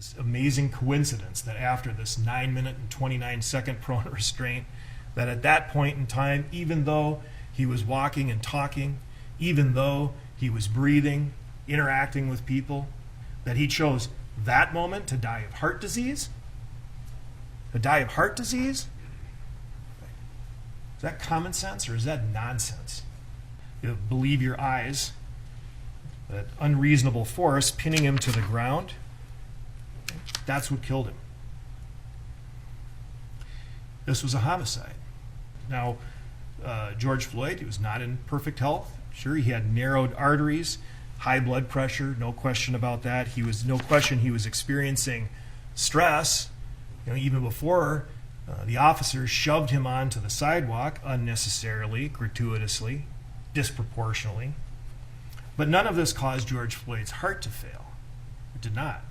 this amazing coincidence that after this 9-minute and 29-second prone restraint, that at that point in time, even though he was walking and talking, even though he was breathing, interacting with people, that he chose that moment to die of heart disease? To die of heart disease? Is that common sense or is that nonsense? You believe your eyes. That unreasonable force pinning him to the ground, that's what killed him. This was a homicide. Now, George Floyd, he was not in perfect health. Sure, he had narrowed arteries, high blood pressure, no question about that. He was experiencing stress, even before the officers shoved him onto the sidewalk unnecessarily, gratuitously, disproportionately. But none of this caused George Floyd's heart to fail. It did not.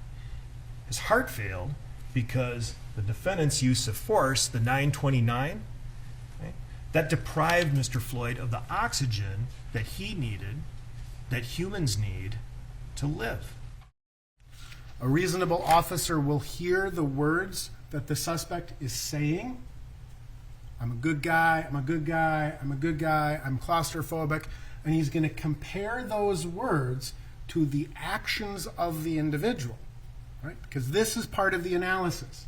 His heart failed because the defendant's use of force, the 929, that deprived Mr. Floyd of the oxygen that he needed, that humans need to live. A reasonable officer will hear the words that the suspect is saying. I'm a good guy, I'm a good guy, I'm a good guy, I'm claustrophobic. And he's going to compare those words to the actions of the individual, right? Because this is part of the analysis.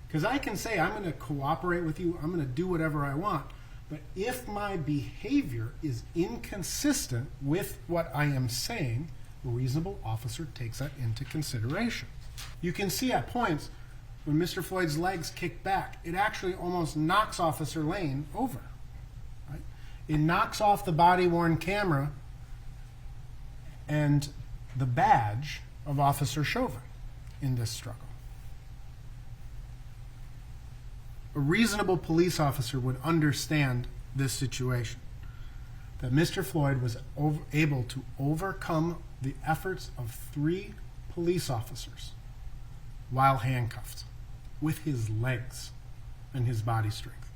Because I can say, I'm going to cooperate with you, I'm going to do whatever I want. But if my behavior is inconsistent with what I am saying, a reasonable officer takes that into consideration. You can see at points when Mr. Floyd's legs kick back, it actually almost knocks Officer Lane over. It knocks off the body-worn camera and the badge of Officer Chauvin in this struggle. A reasonable police officer would understand this situation, that Mr. Floyd was able to overcome the efforts of 3 police officers while handcuffed with his legs and his body strength.